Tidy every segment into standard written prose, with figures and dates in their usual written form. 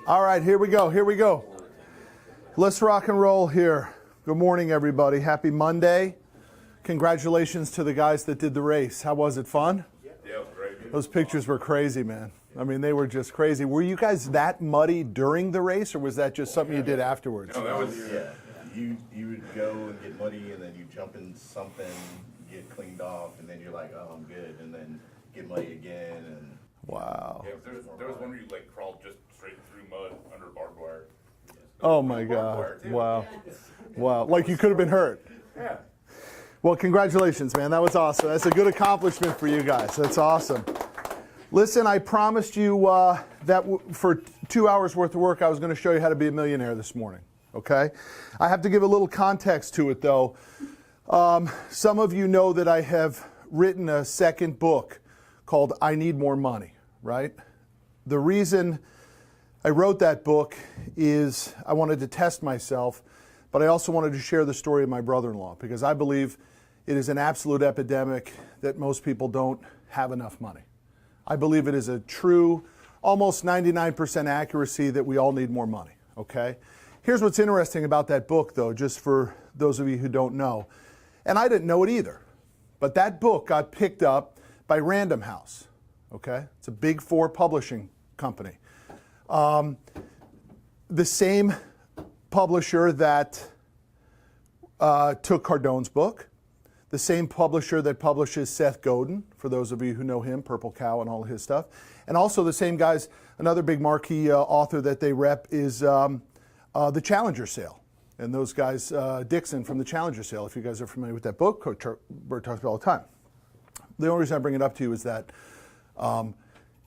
All right, here we go. Here we go. Let's rock and roll here. Good morning, everybody. Happy Monday. Congratulations to the guys that did the race. How was it? Fun? Yeah, it was great. Those pictures were crazy, man. I mean, they were just crazy. Were you guys that muddy during the race, or was that just something you did afterwards? No, that was You would go and get muddy, and then you jump in something, get cleaned off, and then you're like, oh, I'm good, and then get muddy again. And Wow. Yeah, there was one where you like crawled just straight through mud under barbed wire. Oh, my God. Wow. Wow. Like you could have been hurt. Yeah. Well, congratulations, man. That was awesome. That's a good accomplishment for you guys. That's awesome. Listen, I promised you that for 2 hours worth of work, I was going to show you how to be a millionaire this morning. Okay? I have to give a little context to it, though. Some of you know that I have written a second book called I Need More Money, right? The reason I wrote that book is I wanted to test myself, but I also wanted to share the story of my brother-in-law because I believe it is an absolute epidemic that most people don't have enough money. I believe it is a true, almost 99% accuracy that we all need more money, okay? Here's what's interesting about that book, though, just for those of you who don't know. And I didn't know it either, but that book got picked up by Random House, okay? It's a Big Four publishing company. The same publisher that took Cardone's book, the same publisher that publishes Seth Godin, for those of you who know him, Purple Cow and all his stuff, and also the same guys, another big marquee author that they rep is The Challenger Sale. And those guys, Dixon from The Challenger Sale, if you guys are familiar with that book, Bert talks about all the time. The only reason I bring it up to you is that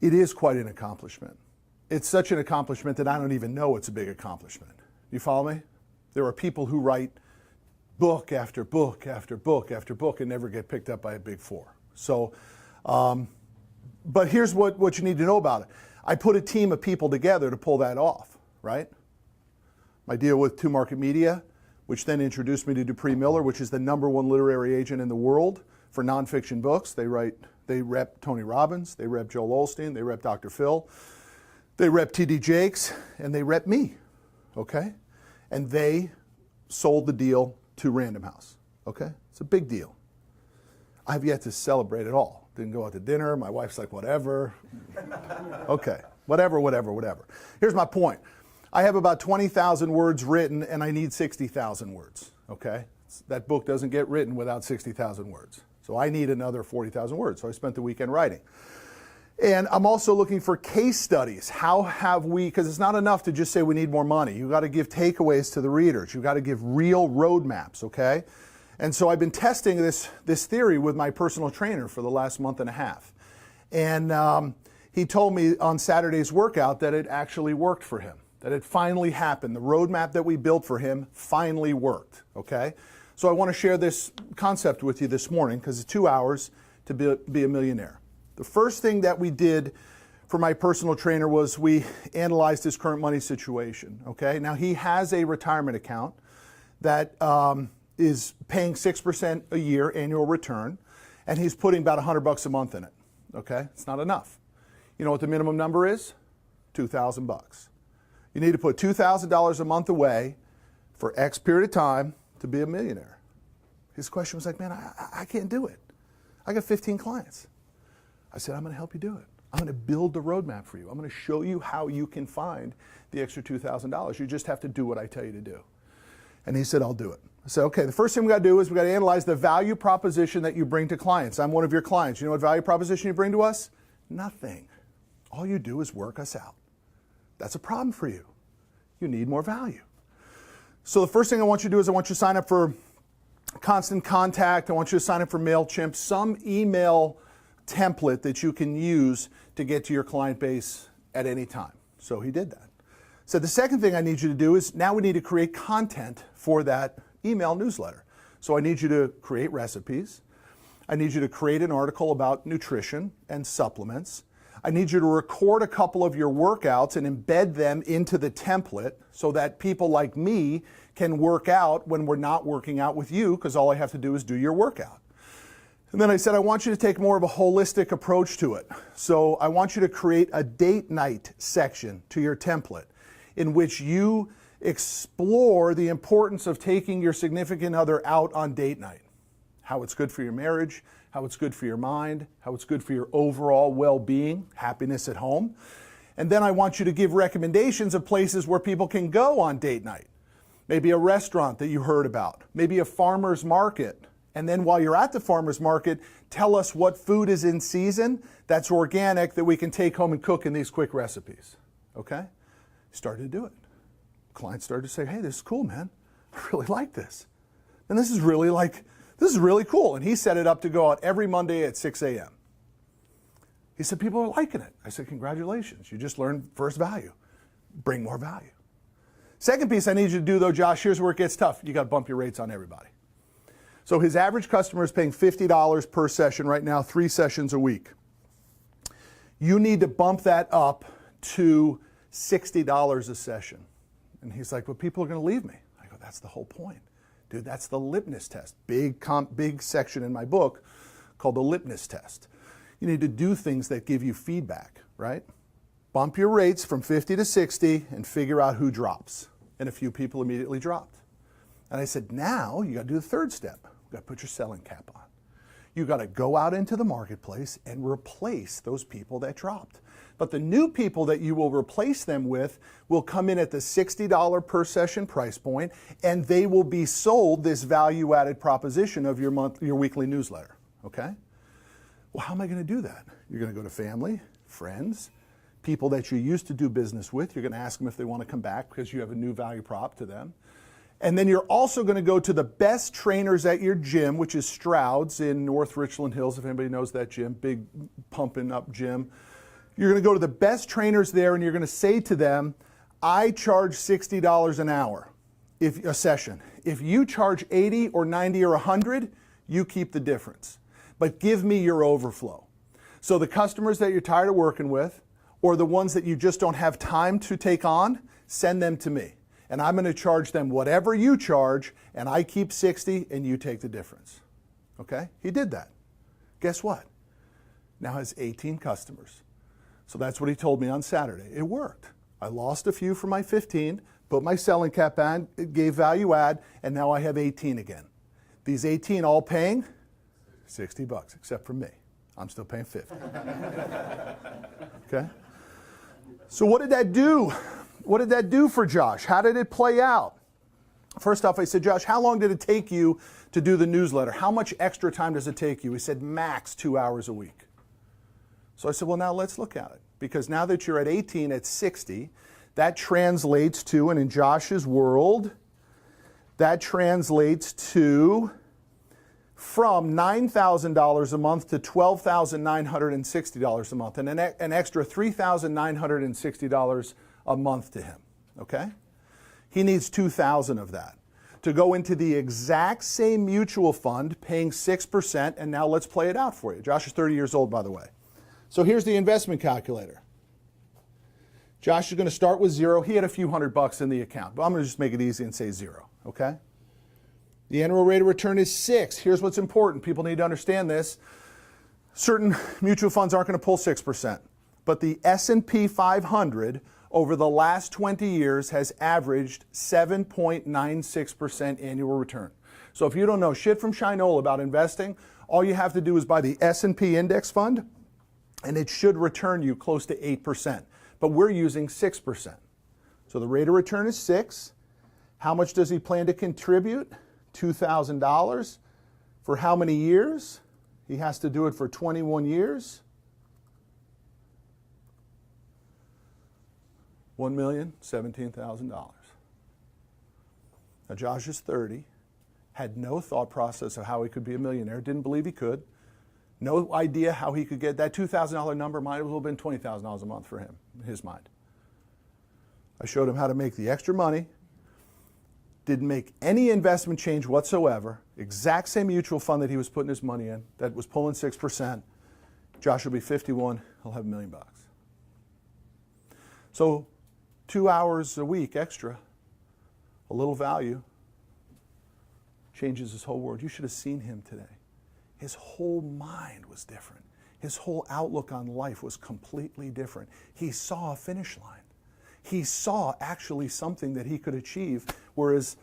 it is quite an accomplishment. It's such an accomplishment that I don't even know it's a big accomplishment. You follow me? There are people who write book after book after book after book and never get picked up by a Big Four. So, but here's what you need to know about it. I put a team of people together to pull that off, right? My deal with Two Market Media, which then introduced me to Dupree Miller, which is the #1 literary agent in the world for nonfiction books. They rep Tony Robbins, they rep Joel Osteen, they rep Dr. Phil, they rep T.D. Jakes, and they rep me, okay? And they sold the deal to Random House, okay? It's a big deal. I've yet to celebrate it all. Didn't go out to dinner. My wife's like, whatever. Okay, whatever. Here's my point. I have about 20,000 words written, and I need 60,000 words, okay? That book doesn't get written without 60,000 words. So I need another 40,000 words. So I spent the weekend writing. And I'm also looking for case studies. How have we, because it's not enough to just say we need more money. You've got to give takeaways to the readers. You've got to give real roadmaps, okay? And so I've been testing this theory with my personal trainer for the last month and a half. And he told me on Saturday's workout that it actually worked for him, that it finally happened. The roadmap that we built for him finally worked, okay? So I want to share this concept with you this morning because it's 2 hours to be a millionaire. The first thing that we did for my personal trainer was we analyzed his current money situation, okay? Now, he has a retirement account that is paying 6% a year annual return, and he's putting about $100 a month in it, okay? It's not enough. You know what the minimum number is? $2,000. You need to put $2,000 a month away for X period of time to be a millionaire. His question was like, man, I can't do it. I got 15 clients. I said, I'm going to help you do it. I'm going to build the roadmap for you. I'm going to show you how you can find the extra $2,000. You just have to do what I tell you to do. And he said, I'll do it. I said, okay, the first thing we got to do is we got to analyze the value proposition that you bring to clients. I'm one of your clients. You know what value proposition you bring to us? Nothing. All you do is work us out. That's a problem for you. You need more value. So the first thing I want you to do is I want you to sign up for Constant Contact. I want you to sign up for MailChimp, some email template that you can use to get to your client base at any time. So he did that. So the second thing I need you to do is now we need to create content for that email newsletter. So I need you to create recipes. I need you to create an article about nutrition and supplements. I need you to record a couple of your workouts and embed them into the template so that people like me can work out when we're not working out with you, because all I have to do is do your workout. And then I said, I want you to take more of a holistic approach to it. So I want you to create a date night section to your template. in which you explore the importance of taking your significant other out on date night. How it's good for your marriage, how it's good for your mind, how it's good for your overall well-being, happiness at home. And then I want you to give recommendations of places where people can go on date night. Maybe a restaurant that you heard about, maybe a farmer's market. And then while you're at the farmer's market, tell us what food is in season that's organic that we can take home and cook in these quick recipes. Okay? Started to do it. Clients started to say, hey, this is cool, man. I really like this. And this is really cool. And he set it up to go out every Monday at 6 a.m. He said, people are liking it. I said, congratulations. You just learned first value. Bring more value. Second piece I need you to do, though, Josh, here's where it gets tough. You got to bump your rates on everybody. So his average customer is paying $50 per session right now, 3 sessions a week. You need to bump that up to $60 a session. And he's like, well, people are going to leave me. I go, that's the whole point. Dude, that's the litmus test. Big section in my book called the litmus test. You need to do things that give you feedback, right? Bump your rates from 50 to 60 and figure out who drops. And a few people immediately dropped. And I said, now you got to do the third step. You got to put your selling cap on. You got to go out into the marketplace and replace those people that dropped. But the new people that you will replace them with will come in at the $60 per session price point, and they will be sold this value-added proposition of your weekly newsletter. Okay? Well, how am I going to do that? You're going to go to family, friends, people that you used to do business with. You're going to ask them if they want to come back because you have a new value prop to them. And then you're also going to go to the best trainers at your gym, which is Stroud's in North Richland Hills, if anybody knows that gym, big pumping up gym. You're going to go to the best trainers there and you're going to say to them, I charge $60 an hour, a session. If you charge 80 or 90 or 100, you keep the difference. But give me your overflow. So the customers that you're tired of working with, or the ones that you just don't have time to take on, send them to me. And I'm going to charge them whatever you charge, and I keep 60 and you take the difference. Okay? He did that. Guess what? Now has 18 customers. So that's what he told me on Saturday. It worked. I lost a few from my 15, put my selling cap on, it gave value add, and now I have 18 again. These 18 all paying $60, except for me. I'm still paying 50. Okay? So what did that do? What did that do for Josh? How did it play out? First off, I said, Josh, how long did it take you to do the newsletter? How much extra time does it take you? He said, max 2 hours a week. So I said, well, now let's look at it. Because now that you're at 18 at 60, that translates to, and in Josh's world, that translates to from $9,000 a month to $12,960 a month, and an extra $3,960 a month to him, okay? He needs $2,000 of that to go into the exact same mutual fund, paying 6%, and now let's play it out for you. Josh is 30 years old, by the way. So here's the investment calculator. Josh is going to start with 0. He had a few $100 in the account, but I'm going to just make it easy and say 0, okay? The annual rate of return is 6. Here's what's important. People need to understand this. Certain mutual funds aren't going to pull 6%, but the S&P 500 over the last 20 years has averaged 7.96% annual return. So if you don't know shit from Shinola about investing, all you have to do is buy the S&P index fund, and it should return you close to 8%. But we're using 6%. So the rate of return is 6. How much does he plan to contribute? $2,000. For how many years? He has to do it for 21 years. $1,017,000. Now Josh is 30, had no thought process of how he could be a millionaire, didn't believe he could. No idea how he could get that $2,000 number. Might as well have been $20,000 a month for him, in his mind. I showed him how to make the extra money. Didn't make any investment change whatsoever. Exact same mutual fund that he was putting his money in that was pulling 6%. Josh will be 51. He'll have $1 million. So 2 hours a week extra, a little value, changes his whole world. You should have seen him today. His whole mind was different. His whole outlook on life was completely different. He saw a finish line. He saw actually something that he could achieve, whereas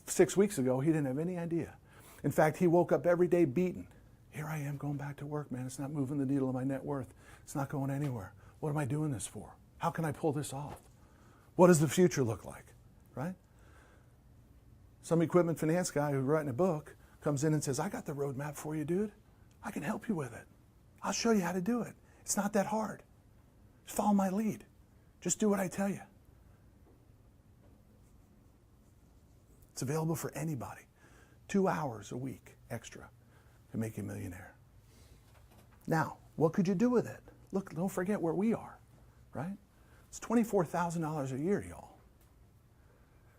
6 weeks ago, he didn't have any idea. In fact, he woke up every day beaten. Here I am going back to work, man. It's not moving the needle of my net worth. It's not going anywhere. What am I doing this for? How can I pull this off? What does the future look like, right? Some equipment finance guy who's writing a book comes in and says, I got the roadmap for you, dude. I can help you with it. I'll show you how to do it. It's not that hard. Just follow my lead. Just do what I tell you. It's available for anybody. 2 hours a week extra to make you a millionaire. Now, what could you do with it? Look, don't forget where we are, right? It's $24,000 a year, y'all.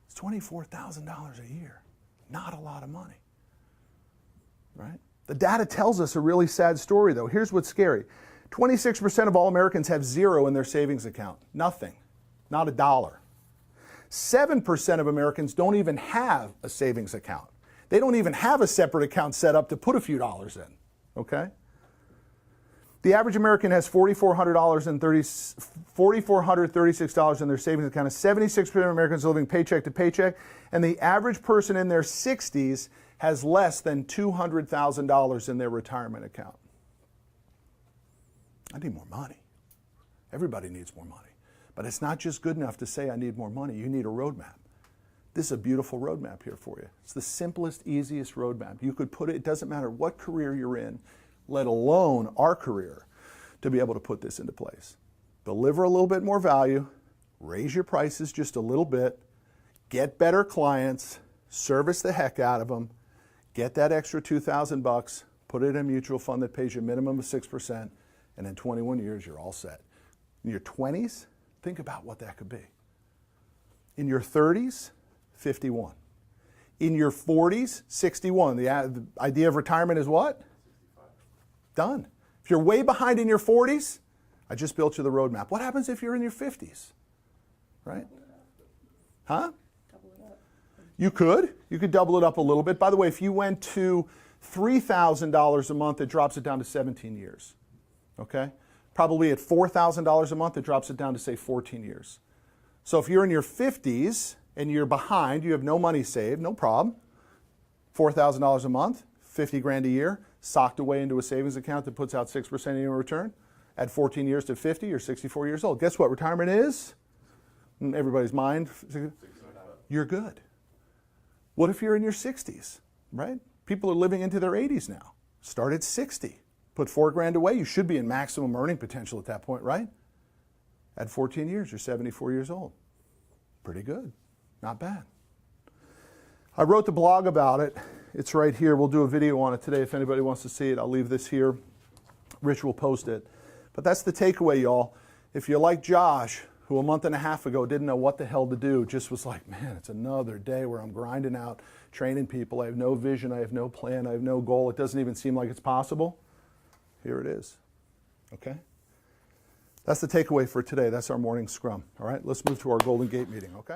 It's $24,000 a year. Not a lot of money, right? The data tells us a really sad story, though. Here's what's scary. 26% of all Americans have zero in their savings account. Nothing. Not a dollar. 7% of Americans don't even have a savings account. They don't even have a separate account set up to put a few dollars in, okay? The average American has $4,436 in their savings account. 76% of Americans are living paycheck to paycheck, and the average person in their 60s has less than $200,000 in their retirement account. I need more money. Everybody needs more money. But it's not just good enough to say I need more money. You need a roadmap. This is a beautiful roadmap here for you. It's the simplest, easiest roadmap. You could put it, it doesn't matter what career you're in, let alone our career, to be able to put this into place. Deliver a little bit more value, raise your prices just a little bit, get better clients, service the heck out of them, get that extra $2,000, put it in a mutual fund that pays you a minimum of 6%, and in 21 years, you're all set. In your 20s, think about what that could be. In your 30s, 51. In your 40s, 61. The idea of retirement is what? 65. Done. If you're way behind in your 40s, I just built you the roadmap. What happens if you're in your 50s? Right? Huh? You could double it up a little bit. By the way, if you went to $3,000 a month, it drops it down to 17 years. Okay? Probably at $4,000 a month, it drops it down to, say, 14 years. So if you're in your 50s and you're behind, you have no money saved, no problem. $4,000 a month, 50 grand a year, socked away into a savings account that puts out 6% annual return. Add 14 years to 50, you're 64 years old. Guess what retirement is? In everybody's mind, you're good. What if you're in your 60s, right? People are living into their 80s now. Start at 60. Put 4 grand away, you should be in maximum earning potential at that point, right? At 14 years, you're 74 years old. Pretty good, not bad. I wrote the blog about it. It's right here. We'll do a video on it today if anybody wants to see it. I'll leave this here. Rich will post it. But that's the takeaway, y'all. If you're like Josh, who a month and a half ago didn't know what the hell to do, just was like, man, it's another day where I'm grinding out, training people. I have no vision, I have no plan, I have no goal. It doesn't even seem like it's possible. Here it is, okay? That's the takeaway for today. That's our morning scrum, all right? Let's move to our Golden Gate meeting, okay?